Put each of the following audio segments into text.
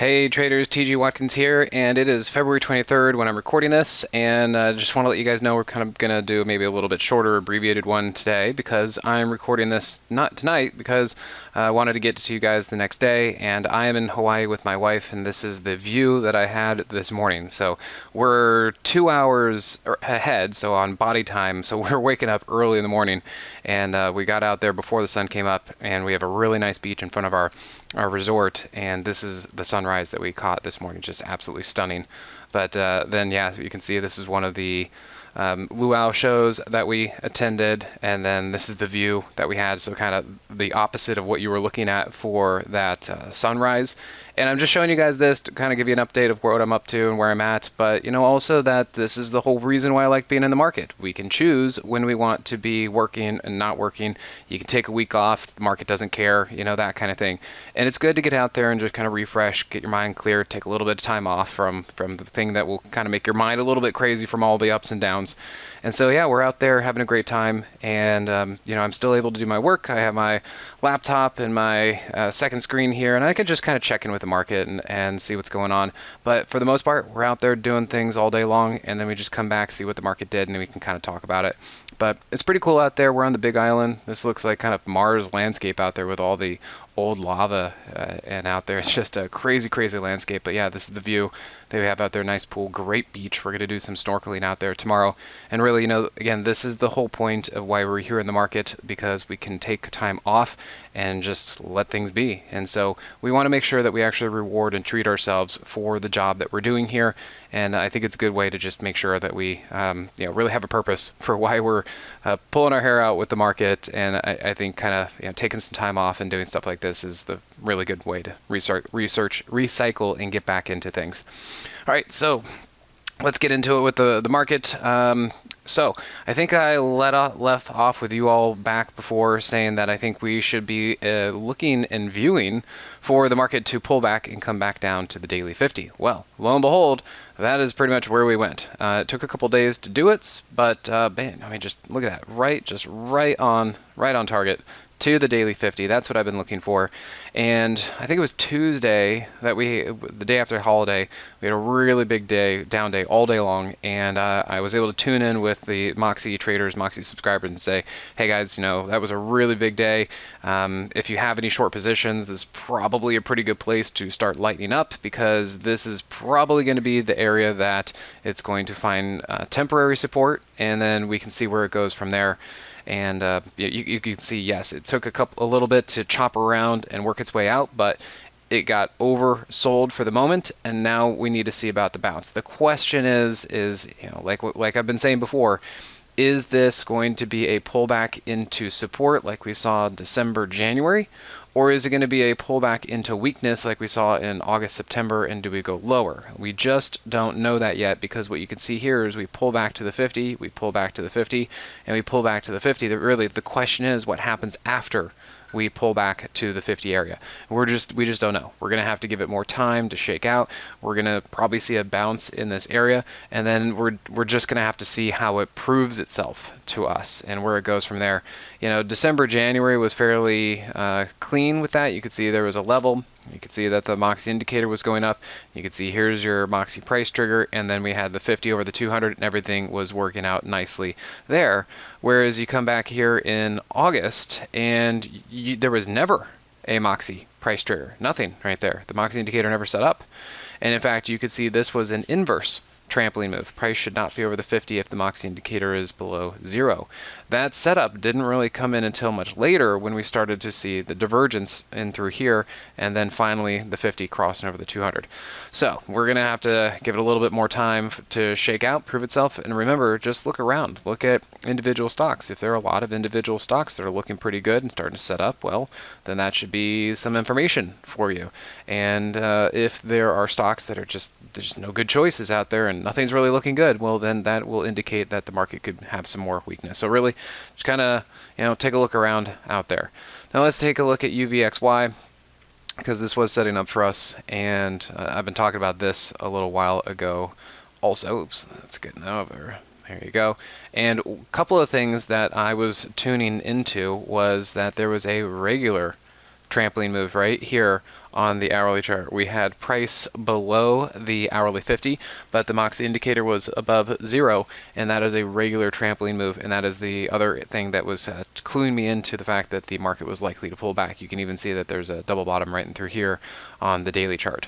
Hey traders, TG Watkins here, and it is February 23rd when I'm recording this, and just want to let you guys know we're kind of going to do maybe a little bit shorter, abbreviated one today because I'm recording this not tonight because I wanted to get to you guys the next day, and I am in Hawaii with my wife, and this is the view that I had this morning. So we're 2 hours ahead, so on body time, so we're waking up early in the morning, and we got out there before the sun came up, and we have a really nice beach in front of our resort, and this is the sunrise that we caught this morning, just absolutely stunning. But then yeah, you can see this is one of the luau shows that we attended, and then this is the view that we had, so kind of the opposite of what you were looking at for that sunrise. And I'm just showing you guys this to kind of give you an update of what I'm up to and where I'm at, but you know, also that this is the whole reason why I like being in the market. We can choose when we want to be working and not working. You can take a week off, the market doesn't care, you know, that kind of thing. And it's good to get out there and just kind of refresh, get your mind clear, take a little bit of time off from the thing that will kind of make your mind a little bit crazy from all the ups and downs. And so yeah, we're out there having a great time, and you know, I'm still able to do my work. I have my laptop and my second screen here, and I can just kind of check in with the market and see what's going on. But for the most part, we're out there doing things all day long, and then we just come back, see what the market did, and then we can kind of talk about it. But it's pretty cool out there. We're on the Big Island. This looks like kind of Mars landscape out there with all the old lava, and out there it's just a crazy landscape. But yeah, this is the view that we have out there. Nice pool, great beach. We're going to do some snorkeling out there tomorrow. And really, you know, again, this is the whole point of why we're here in the market, because we can take time off and just let things be. And so we want to make sure that we actually reward and treat ourselves for the job that we're doing here. And I think it's a good way to just make sure that we you know, really have a purpose for why we're pulling our hair out with the market. And I think kind of, you know, taking some time off and doing stuff like this is the really good way to research, recycle, and get back into things. All right, so let's get into it with the market. So I think I left off with you all back before saying that I think we should be looking and viewing for the market to pull back and come back down to the daily 50. Well, lo and behold, that is pretty much where we went. It took a couple days to do it, but man, I mean, just look at that, just right on target to the daily 50. That's what I've been looking for. And I think it was Tuesday that the day after holiday, we had a really big day, down day all day long, and I was able to tune in with the Moxie traders, Moxie subscribers, and say, hey guys, you know, that was a really big day. If you have any short positions, this is probably a pretty good place to start lightening up, because this is probably going to be the area that it's going to find temporary support, and then we can see where it goes from there. And you can see, yes, it took a little bit to chop around and work its way out, but it got oversold for the moment, and now we need to see about the bounce. The question is you know, like I've been saying before, is this going to be a pullback into support like we saw in December, January? Or is it going to be a pullback into weakness like we saw in August, September, and do we go lower? We just don't know that yet, because what you can see here is we pull back to the 50, we pull back to the 50, and we pull back to the 50. Really, the question is what happens after we pull back to the 50 area. We just don't know. We're going to have to give it more time to shake out. We're going to probably see a bounce in this area, and then we're just going to have to see how it proves itself to us and where it goes from there. You know, December, January was fairly clean with that. You could see there was a level. You could see that the Moxie indicator was going up. You could see here's your Moxie price trigger, and then we had the 50 over the 200, and everything was working out nicely there. Whereas you come back here in August, and there was never a Moxie price trigger. Nothing right there. The Moxie indicator never set up. And in fact, you could see this was an inverse trampoline move. Price should not be over the 50 if the Moxie indicator is below 0. That setup didn't really come in until much later, when we started to see the divergence in through here, and then finally the 50 crossing over the 200. So we're going to have to give it a little bit more time to shake out, prove itself. And remember, just look around. Look at individual stocks. If there are a lot of individual stocks that are looking pretty good and starting to set up, well, then that should be some information for you. And if there are stocks that are there's no good choices out there and nothing's really looking good, well, then that will indicate that the market could have some more weakness. So really, just kind of, you know, take a look around out there. Now let's take a look at UVXY, because this was setting up for us, and I've been talking about this a little while ago also. Oops, that's getting over. There you go. And a couple of things that I was tuning into was that there was a regular trampoline move right here on the hourly chart. We had price below the hourly 50, but the Moxie indicator was above 0, and that is a regular trampoline move, and that is the other thing that was cluing me into the fact that the market was likely to pull back. You can even see that there's a double bottom right in through here on the daily chart.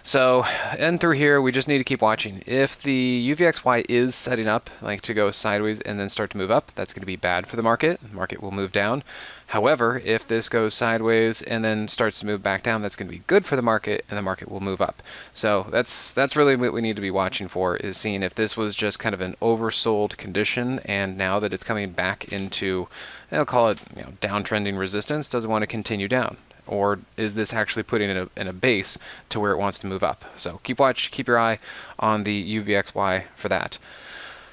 So, and through here, we just need to keep watching. If the UVXY is setting up like to go sideways and then start to move up, that's going to be bad for the market. The market will move down. However, if this goes sideways and then starts to move back down, that's going to be good for the market, and the market will move up. So that's really what we need to be watching for, is seeing if this was just kind of an oversold condition, and now that it's coming back into, I'll call it, downtrending resistance, doesn't want to continue down. Or is this actually putting it in a base to where it wants to move up? So keep your eye on the UVXY for that.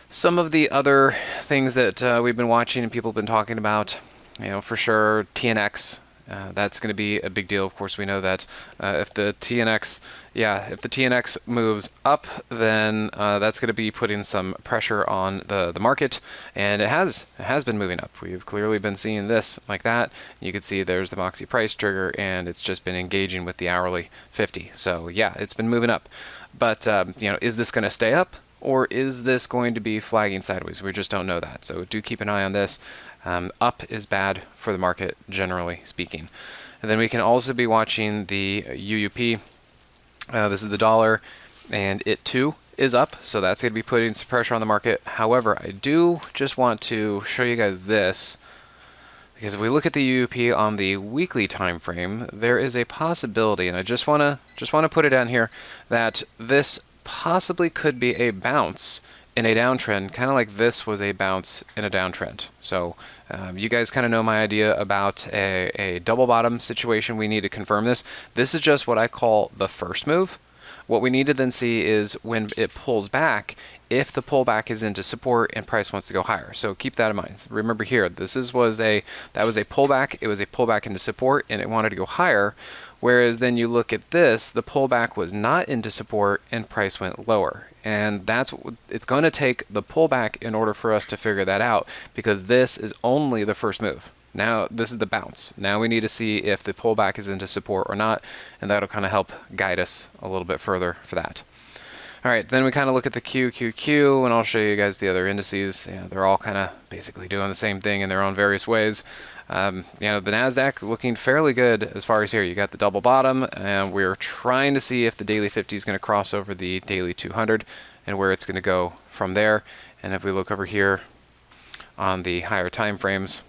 Some of the other things that we've been watching and people have been talking about, for sure, TNX. That's going to be a big deal. Of course, we know that if the TNX moves up, then that's going to be putting some pressure on the market, and it has been moving up. We've clearly been seeing this like that. You can see there's the Moxie price trigger, and it's just been engaging with the hourly 50. So yeah, it's been moving up. But is this going to stay up, or is this going to be flagging sideways? We just don't know that. So do keep an eye on this. Up is bad for the market, generally speaking. And then we can also be watching the UUP. This is the dollar, and it too is up, so that's going to be putting some pressure on the market. However, I do just want to show you guys this, because if we look at the UUP on the weekly time frame, there is a possibility, and I just want to put it down here, that this possibly could be a bounce in a downtrend, kind of like this was a bounce in a downtrend. So you guys kind of know my idea about a double bottom situation. We need to confirm this. This is just what I call the first move. What we need to then see is when it pulls back, if the pullback is into support and price wants to go higher. So keep that in mind. Remember here, that was a pullback. It was a pullback into support, and it wanted to go higher. Whereas then you look at this, the pullback was not into support and price went lower. And it's going to take the pullback in order for us to figure that out, because this is only the first move. Now this is the bounce. Now we need to see if the pullback is into support or not, and that'll kind of help guide us a little bit further for that. All right, then we kind of look at the QQQ, and I'll show you guys the other indices. They're all kind of basically doing the same thing in their own various ways. The NASDAQ looking fairly good as far as here. You got the double bottom, and we're trying to see if the daily 50 is going to cross over the daily 200 and where it's going to go from there. And if we look over here on the higher time frames,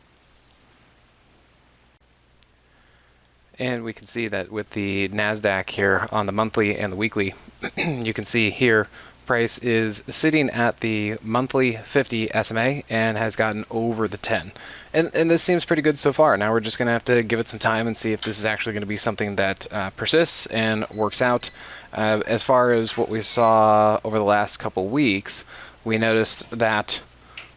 and we can see that with the NASDAQ here on the monthly and the weekly, you can see here price is sitting at the monthly 50 SMA and has gotten over the 10. And this seems pretty good so far. Now we're just going to have to give it some time and see if this is actually going to be something that persists and works out. As far as what we saw over the last couple weeks, we noticed that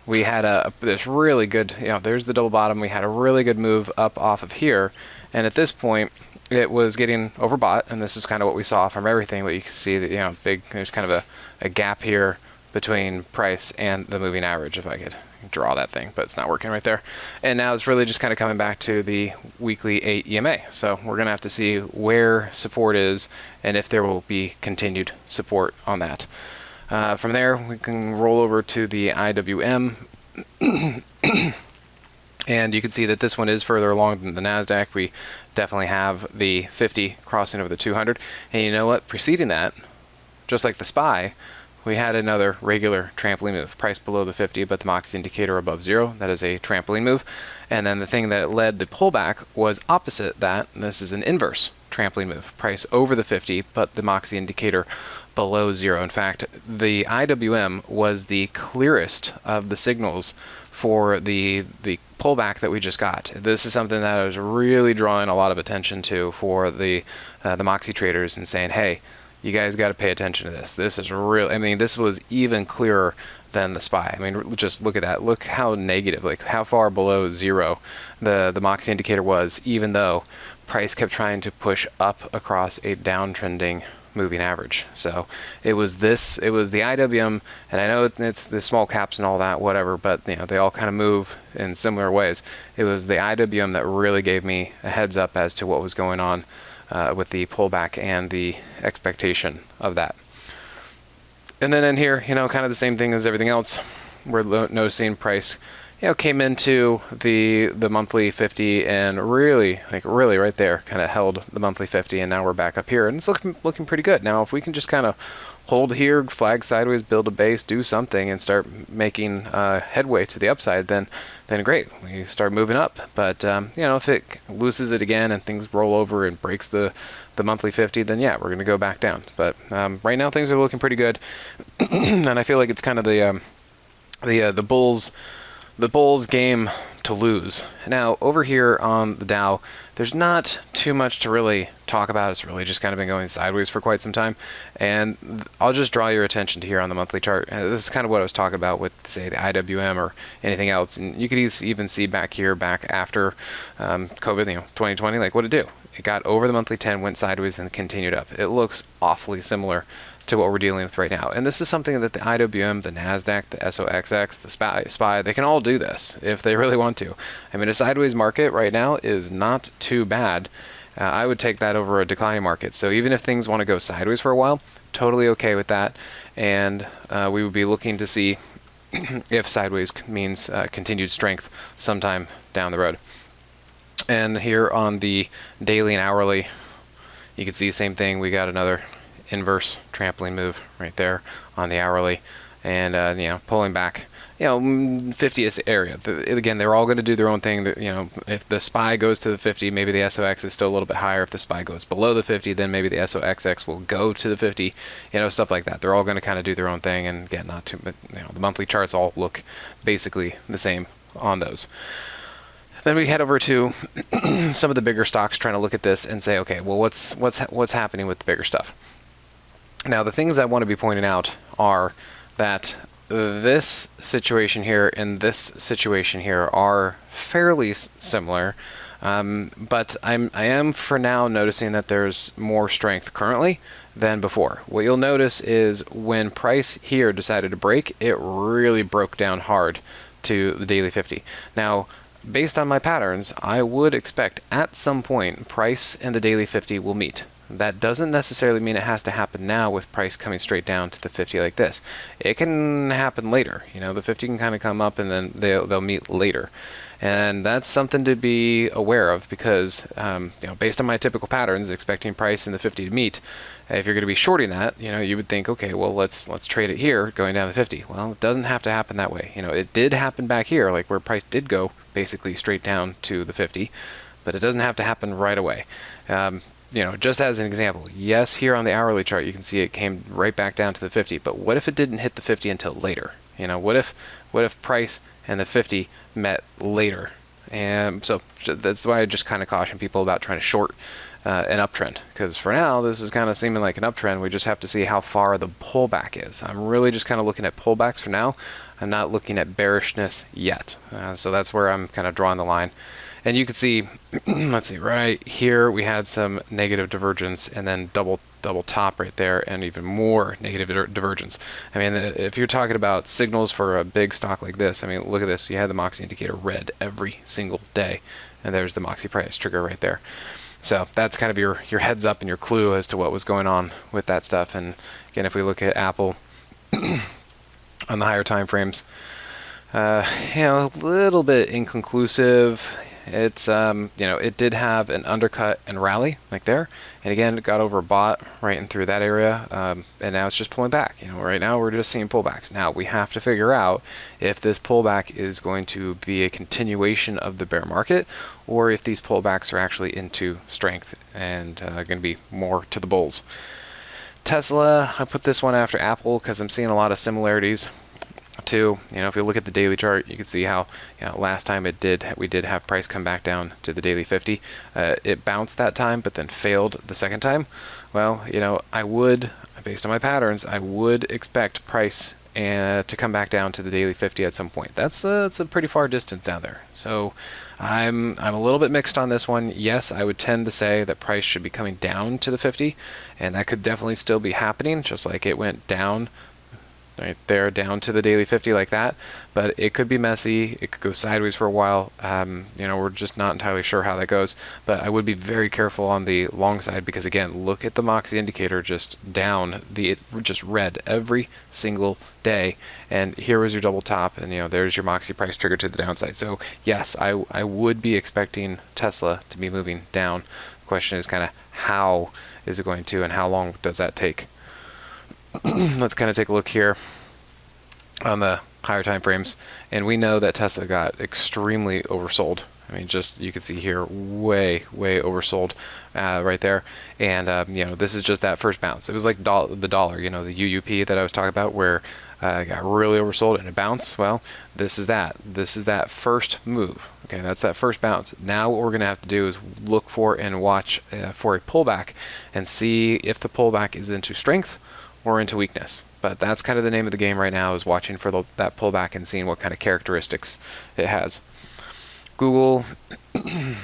we had this really good, there's the double bottom. We had a really good move up off of here. And at this point, it was getting overbought, and this is kind of what we saw from everything. But you can see that, there's kind of a gap here between price and the moving average, if I could draw that thing, but it's not working right there. And now it's really just kind of coming back to the weekly 8 EMA. So we're going to have to see where support is and if there will be continued support on that. From there, we can roll over to the IWM. And you can see that this one is further along than the NASDAQ. We definitely have the 50 crossing over the 200. And you know what? Preceding that, just like the SPY, we had another regular trampoline move. Price below the 50, but the Moxie indicator above 0. That is a trampoline move. And then the thing that led the pullback was opposite that. This is an inverse trampoline move. Price over the 50, but the Moxie indicator below 0. In fact, the IWM was the clearest of the signals for the pullback that we just got. This is something that I was really drawing a lot of attention to for the Moxie traders and saying, hey, you guys got to pay attention to this. This is real. I mean, this was even clearer than the SPY. I mean, just look at that. Look how negative, like how far below 0 the Moxie indicator was, even though price kept trying to push up across a downtrending moving average. So it was the IWM, and I know it's the small caps and all that, whatever, but they all kind of move in similar ways. It was the IWM that really gave me a heads up as to what was going on with the pullback and the expectation of that. And then in here, kind of the same thing as everything else. We're noticing price, came into the monthly 50 and really right there, kind of held the monthly 50, and now we're back up here, and it's looking pretty good. Now, if we can just kind of hold here, flag sideways, build a base, do something, and start making headway to the upside, then great, we start moving up. But if it loses it again and things roll over and breaks the monthly 50, then yeah, we're going to go back down. But right now things are looking pretty good, and I feel like it's kind of the Bulls game to lose. Now over here on the Dow, there's not too much to really talk about. It's really just kind of been going sideways for quite some time, and I'll just draw your attention to here on the monthly chart. This is kind of what I was talking about with, say, the IWM or anything else, and you could even see back after COVID, 2020, like what it do. It got over the monthly 10, went sideways, and continued up. It looks awfully similar to what we're dealing with right now. And this is something that the IWM, the NASDAQ, the SOXX, the SPY, they can all do this if they really want to. I mean, a sideways market right now is not too bad. I would take that over a declining market. So even if things want to go sideways for a while, totally okay with that. And we would be looking to see if sideways means continued strength sometime down the road. And here on the daily and hourly, you can see the same thing. We got another inverse trampoline move right there on the hourly, and pulling back, 50th area. Again, they're all going to do their own thing. If the SPY goes to the 50, maybe the SOX is still a little bit higher. If the SPY goes below the 50, then maybe the SOXX will go to the 50. Stuff like that. They're all going to kind of do their own thing, and again, not too. The monthly charts all look basically the same on those. Then we head over to some of the bigger stocks, trying to look at this and say, okay, well, what's happening with the bigger stuff? Now, the things I want to be pointing out are that this situation here and this situation here are fairly similar, but I am for now noticing that there's more strength currently than before. What you'll notice is when price here decided to break, it really broke down hard to the daily 50. Now, based on my patterns, I would expect at some point price and the daily 50 will meet. That doesn't necessarily mean it has to happen now with price coming straight down to the 50 like this. It can happen later. The 50 can kind of come up and then they'll meet later. And that's something to be aware of because, based on my typical patterns, expecting price and the 50 to meet, if you're going to be shorting that, you would think, okay, well, let's trade it here going down to 50. Well, it doesn't have to happen that way. It did happen back here, like where price did go basically straight down to the 50, but it doesn't have to happen right away. Just as an example, yes, here on the hourly chart, you can see it came right back down to the 50, but what if it didn't hit the 50 until later? What if price and the 50 met later? And so that's why I just kind of caution people about trying to short an uptrend, because for now, this is kind of seeming like an uptrend. We just have to see how far the pullback is. I'm really just kind of looking at pullbacks for now. I'm not looking at bearishness yet. So that's where I'm kind of drawing the line. And you can see, let's see, right here we had some negative divergence and then double top right there and even more negative divergence. I mean, if you're talking about signals for a big stock like this, I mean, look at this. You had the Moxie indicator red every single day, and there's the Moxie price trigger right there. So that's kind of your heads up and your clue as to what was going on with that stuff. And again, if we look at Apple on the higher time frames, a little bit inconclusive. It's it did have an undercut and rally like there, and again it got overbought right in through that area, and now it's just pulling back. Right now we're just seeing pullbacks. Now we have to figure out if this pullback is going to be a continuation of the bear market, or if these pullbacks are actually into strength and going to be more to the bulls. Tesla, I put this one after Apple because I'm seeing a lot of similarities. Too, if you look at the daily chart, you can see how last time we did have price come back down to the daily 50. It bounced that time, but then failed the second time. Well, I would, based on my patterns, I would expect price to come back down to the daily 50 at some point. That's a pretty far distance down there. So I'm a little bit mixed on this one. Yes, I would tend to say that price should be coming down to the 50, and that could definitely still be happening, just like it went down right there down to the daily 50 like that, but it could be messy. It could go sideways for a while. We're just not entirely sure how that goes, but I would be very careful on the long side because, again, look at the Moxie indicator just down. It just red every single day, and here was your double top, and there's your Moxie price trigger to the downside. So yes, I would be expecting Tesla to be moving down. The question is kind of how is it going to, and how long does that take? Let's kind of take a look here on the higher time frames, and we know that Tesla got extremely oversold. I mean, just you can see here, way oversold right there. And this is just that first bounce. It was like the dollar, the UUP that I was talking about, where it got really oversold and it bounced. Well, this is that. This is that first move. Okay, that's that first bounce. Now what we're going to have to do is look for and watch for a pullback and see if the pullback is into strength or into weakness. But that's kind of the name of the game right now, is watching for that pullback and seeing what kind of characteristics it has. Google, I'm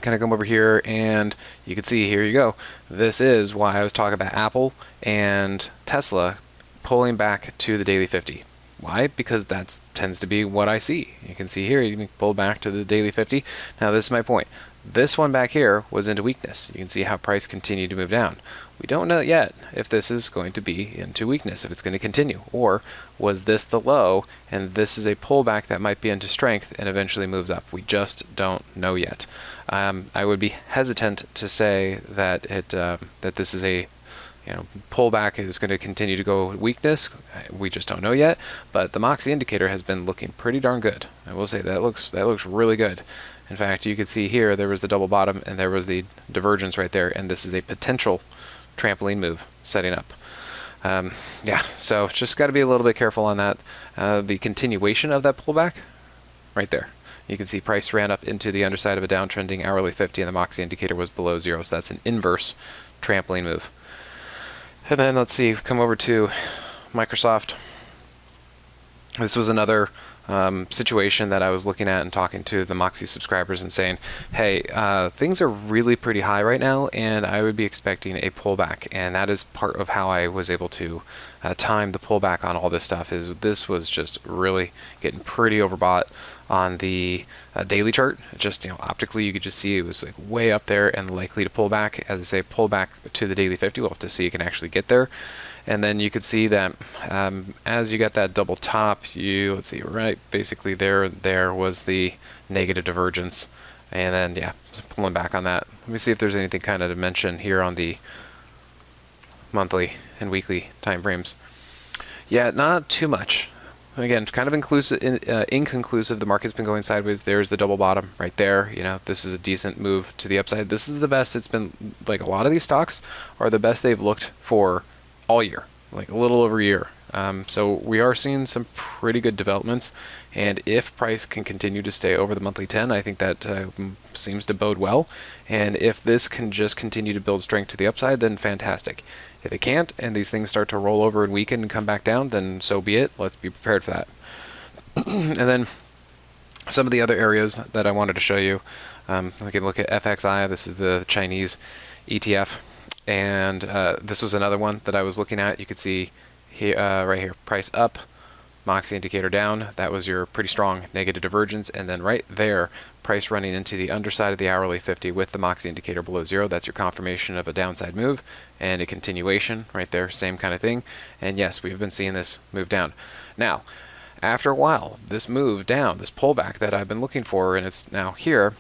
kind of come over here, and you can see, here you go. This is why I was talking about Apple and Tesla pulling back to the daily 50. Why? Because that tends to be what I see. You can see here, you can pull back to the daily 50. Now this is my point. This one back here was into weakness. You can see how price continued to move down. We don't know yet if this is going to be into weakness, if it's going to continue, or was this the low and this is a pullback that might be into strength and eventually moves up. We just don't know yet. I would be hesitant to say that that this is a pullback is going to continue to go weakness. We just don't know yet, but the Moxie indicator has been looking pretty darn good. I will say that looks really good. In fact, you can see here there was the double bottom and there was the divergence right there, and this is a potential trampoline move setting up. So just got to be a little bit careful on that. The continuation of that pullback right there. You can see price ran up into the underside of a downtrending hourly 50 and the Moxie indicator was below zero, so that's an inverse trampoline move. And then let's see, come over to Microsoft. This was another situation that I was looking at and talking to the Moxie subscribers and saying, hey, things are really pretty high right now, and I would be expecting a pullback. And that is part of how I was able to time the pullback on all this stuff. Is this was just really getting pretty overbought on the daily chart. Just optically, you could just see it was like way up there and likely to pull back. As I say, pull back to the daily 50. We'll have to see it can actually get there. And then you could see that as you got that double top, let's see, right, basically there was the negative divergence. And then, yeah, pulling back on that. Let me see if there's anything kind of to mention here on the monthly and weekly time frames. Yeah, not too much. Again, kind of inconclusive. The market's been going sideways. There's the double bottom right there. This is a decent move to the upside. This is the best it's been. Like, a lot of these stocks are the best they've looked for all year, like a little over a year. So we are seeing some pretty good developments, and if price can continue to stay over the monthly 10, I think that seems to bode well. And if this can just continue to build strength to the upside, then fantastic. If it can't, and these things start to roll over and weaken and come back down, then so be it. Let's be prepared for that. And then some of the other areas that I wanted to show you, we can look at FXI. This is the Chinese ETF. And this was another one that I was looking at. You could see here, right here, price up, Moxie indicator down. That was your pretty strong negative divergence. And then right there, price running into the underside of the hourly 50 with the Moxie indicator below zero. That's your confirmation of a downside move and a continuation right there, same kind of thing. And yes, we've been seeing this move down. Now, after a while, this move down, this pullback that I've been looking for, and it's now here,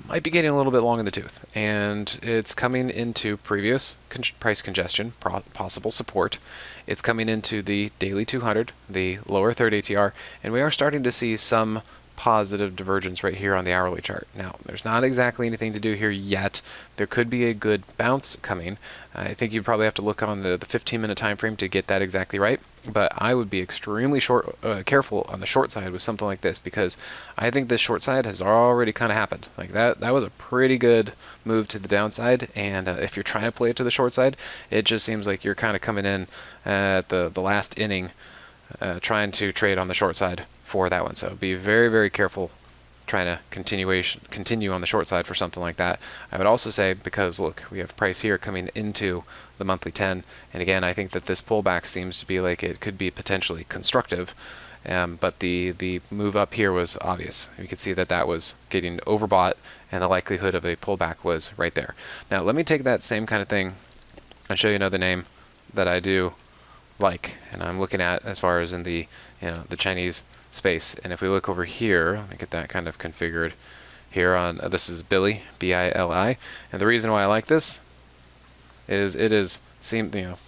might be getting a little bit long in the tooth, and it's coming into previous price congestion, possible support. It's coming into the daily 200, the lower third ATR, and we are starting to see some positive divergence right here on the hourly chart. Now, there's not exactly anything to do here yet. There could be a good bounce coming. I think you probably have to look on the 15-minute time frame to get that exactly right. But I would be extremely careful on the short side with something like this, because I think this short side has already kind of happened. Like that was a pretty good move to the downside, and if you're trying to play it to the short side, it just seems like you're kind of coming in at the last inning trying to trade on the short side for that one. So be very, very careful trying to continue on the short side for something like that. I would also say, because look, we have price here coming into the monthly 10, and again, I think that this pullback seems to be like it could be potentially constructive, but the move up here was obvious. You could see that that was getting overbought, and the likelihood of a pullback was right there. Now let me take that same kind of thing and show you another name that I do like, and I'm looking at as far as in the the Chinese space. And if we look over here, let me get that kind of configured here on this is BILI, B-I-L-I, and the reason why I like this is it is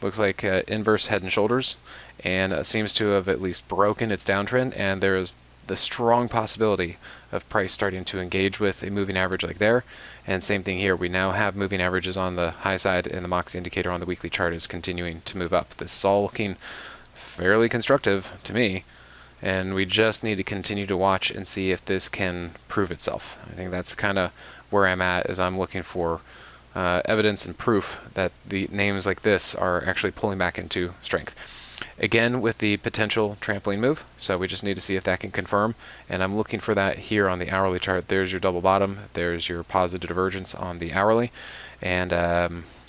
looks like inverse head and shoulders, and seems to have at least broken its downtrend, and there is the strong possibility of price starting to engage with a moving average like there. And same thing here, we now have moving averages on the high side, and the Moxie indicator on the weekly chart is continuing to move up. This is all looking fairly constructive to me, and we just need to continue to watch and see if this can prove itself. I think that's kind of where I'm at, as I'm looking for evidence and proof that the names like this are actually pulling back into strength. Again, with the potential trampoline move, so we just need to see if that can confirm, and I'm looking for that here on the hourly chart. There's your double bottom, there's your positive divergence on the hourly, and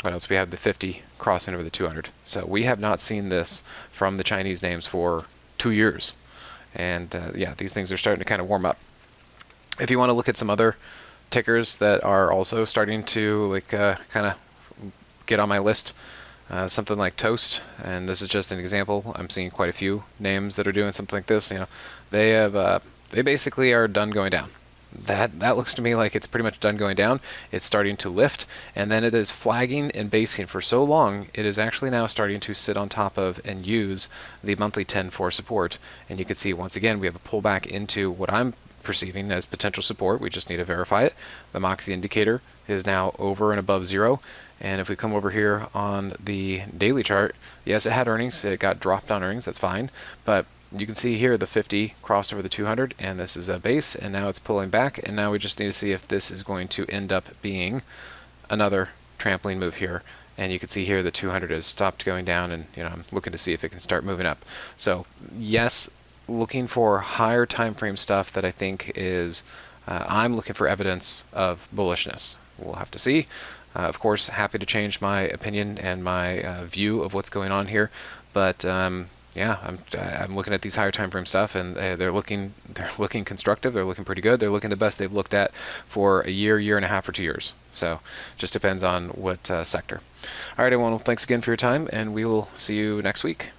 what else? We have the 50 crossing over the 200. So we have not seen this from the Chinese names for 2 years, and yeah, these things are starting to kind of warm up. If you want to look at some other tickers that are also starting to kind of get on my list, something like TOST, and this is just an example. I'm seeing quite a few names that are doing something like this. They have they basically are done going down. That looks to me like it's pretty much done going down. It's starting to lift, and then it is flagging and basing for so long, it is actually now starting to sit on top of and use the monthly 10 for support. And you can see once again we have a pullback into what I'm perceiving as potential support. We just need to verify it. The Moxie indicator is now over and above 0. And if we come over here on the daily chart, yes, it had earnings. It got dropped on earnings. That's fine. But you can see here the 50 crossed over the 200, and this is a base, and now it's pulling back. And now we just need to see if this is going to end up being another trampoline move here. And you can see here the 200 has stopped going down, and I'm looking to see if it can start moving up. So yes, looking for higher time frame stuff that I think is I'm looking for evidence of bullishness. We'll have to see. Of course, happy to change my opinion and my view of what's going on here, but yeah, I'm looking at these higher time frame stuff, and they're looking constructive. They're looking pretty good. They're looking the best they've looked at for a year and a half, or 2 years. So just depends on what sector. All right, everyone. Well, thanks again for your time, and we will see you next week.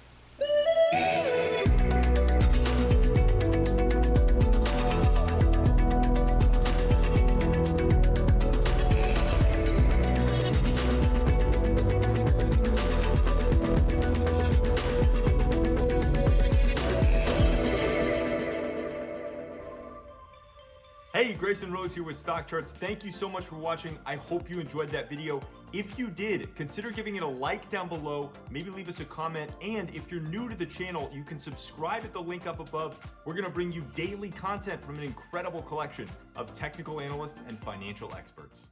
Hey, Grayson Rose here with StockCharts. Thank you so much for watching. I hope you enjoyed that video. If you did, consider giving it a like down below, maybe leave us a comment, and if you're new to the channel, you can subscribe at the link up above. We're gonna bring you daily content from an incredible collection of technical analysts and financial experts.